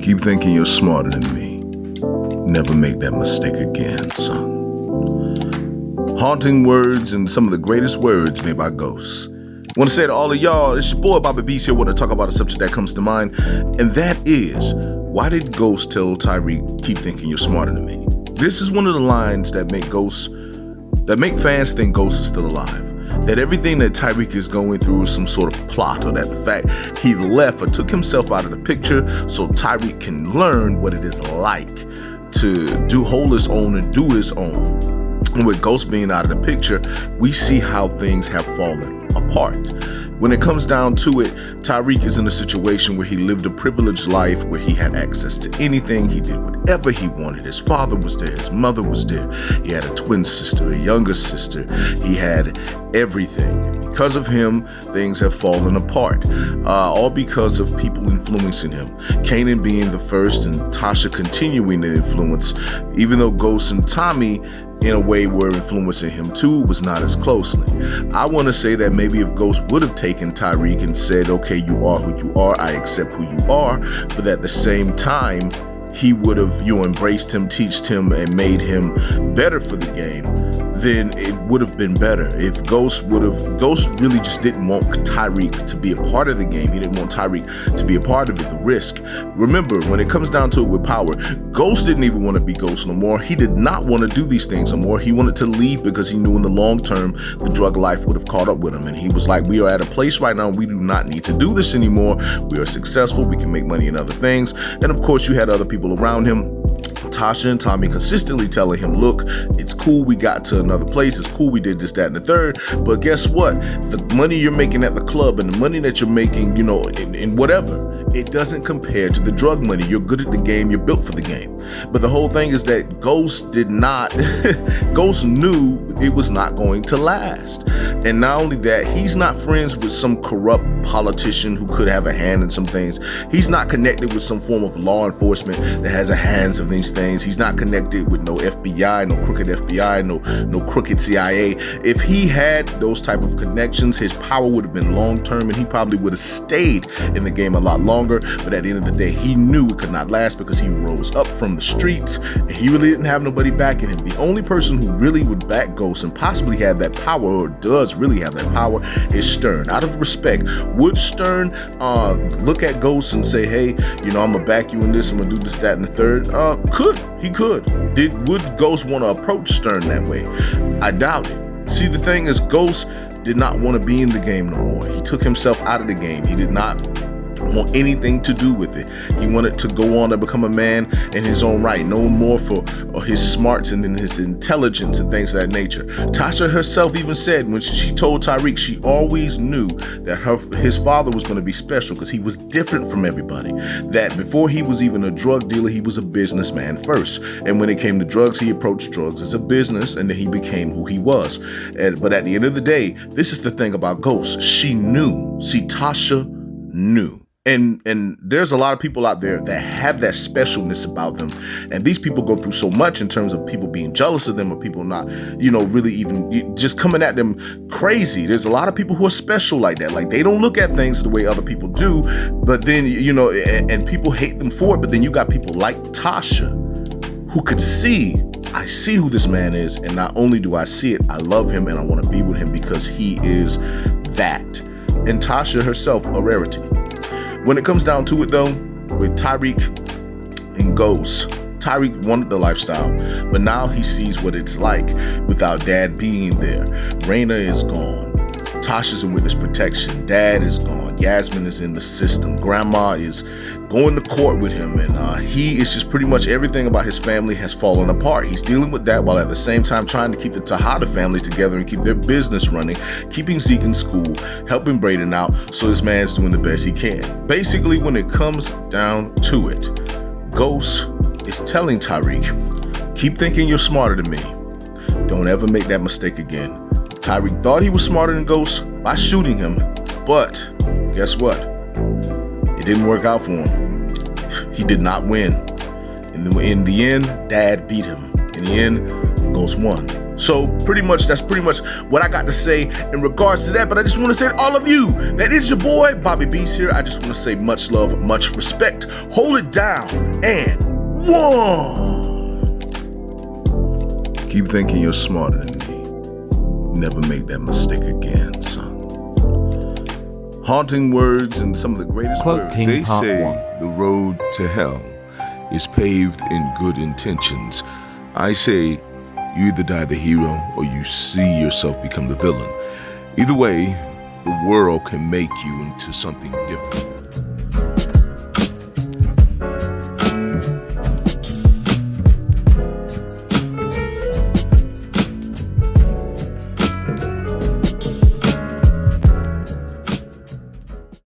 Keep thinking you're smarter than me. Never make that mistake again, son. Haunting words and some of the greatest words made by ghosts. I want to say to all of y'all, it's your boy Bobby Beast here. Want to talk about a subject that comes to mind, and that is, why did Ghost tell Tariq, keep thinking you're smarter than me? This is one of the lines that make fans think Ghost is still alive. That everything that Tariq is going through is some sort of plot, or that the fact he left or took himself out of the picture so Tariq can learn what it is like to hold his own and do his own. And with Ghost being out of the picture, we see how things have fallen apart. When it comes down to it, Tariq is in a situation where he lived a privileged life, where he had access to anything. He did whatever he wanted. His father was there. His mother was there. He had a twin sister, a younger sister. He had everything. Because of him, things have fallen apart, all because of people influencing him. Kanan being the first and Tasha continuing to influence, even though Ghost and Tommy in a way were influencing him too, was not as closely. I want to say that maybe if Ghost would have taken Tariq and said, okay, you are who you are, I accept who you are, but at the same time, he would have, embraced him, teached him, and made him better for the game, then it would have been better. If Ghost really just didn't want Tariq to be a part of the game. He didn't want Tariq to be a part of it, the risk. Remember, when it comes down to it with power, Ghost didn't even want to be Ghost no more. He did not want to do these things no more. He wanted to leave because he knew in the long term, the drug life would have caught up with him. And he was like, we are at a place right now, we do not need to do this anymore. We are successful. We can make money in other things. And of course, you had other people around him, Tasha and Tommy, consistently telling him, look, it's cool, we got to another place, it's cool, we did this, that, and the third, but guess what? The money you're making at the club and the money that you're making, in whatever, it doesn't compare to the drug money. You're good at the game, you're built for the game. But the whole thing is that Ghost Ghost knew it was not going to last. And not only that, he's not friends with some corrupt politician who could have a hand in some things. He's not connected with some form of law enforcement that has a hands of these things. He's not connected with no FBI, no crooked FBI, no crooked CIA. If he had those type of connections, his power would have been long term, and he probably would have stayed in the game a lot longer. But at the end of the day, he knew it could not last because he rose up from the streets and he really didn't have nobody backing him. The only person who really would back Ghost and possibly have that power, or does really have that power, is Stern. Out of respect, would Stern look at Ghost and say, hey, I'm gonna back you in this, I'm gonna do this, that, and the third? He could. Would Ghost want to approach Stern that way? I doubt it. See, the thing is, Ghost did not want to be in the game no more. He took himself out of the game. He did not want anything to do with it. He wanted to go on to become a man in his own right, known more for his smarts and then his intelligence and things of that nature. Tasha herself even said when she told Tariq, she always knew that his father was going to be special because he was different from everybody. That before he was even a drug dealer, he was a businessman first. And when it came to drugs, he approached drugs as a business, and then he became who he was. But at the end of the day, this is the thing about Ghost. She knew. See, Tasha knew. And there's a lot of people out there that have that specialness about them. And these people go through so much in terms of people being jealous of them, or people not, really even just coming at them crazy. There's a lot of people who are special like that. Like, they don't look at things the way other people do, but then, and people hate them for it. But then you got people like Tasha who could see, I see who this man is. And not only do I see it, I love him and I want to be with him because he is that. And Tasha herself, a rarity. When it comes down to it, though, with Tariq and Ghost, Tariq wanted the lifestyle, but now he sees what it's like without Dad being there. Raina is gone. Tasha's in witness protection. Dad is gone. Yasmin is in the system. Grandma is going to court with him, and he is just pretty much everything about his family has fallen apart. He's dealing with that while at the same time trying to keep the Tejada family together and keep their business running, keeping Zeke in school, helping Brayden out, so this man's doing the best he can. Basically, when it comes down to it, Ghost is telling Tariq, keep thinking you're smarter than me. Don't ever make that mistake again. Tariq thought he was smarter than Ghost by shooting him, but guess what? It didn't work out for him. He did not win. In the end, Dad beat him. In the end, Ghost won. So that's pretty much what I got to say in regards to that. But I just want to say to all of you, that is your boy, Bobby Beast here. I just want to say much love, much respect. Hold it down. And one. Keep thinking you're smarter than me. Never make that mistake again, son. Haunting words and some of the greatest Quote words. King They Part say 1. the road to hell is paved in good intentions. I say you either die the hero or you see yourself become the villain. Either way, the world can make you into something different.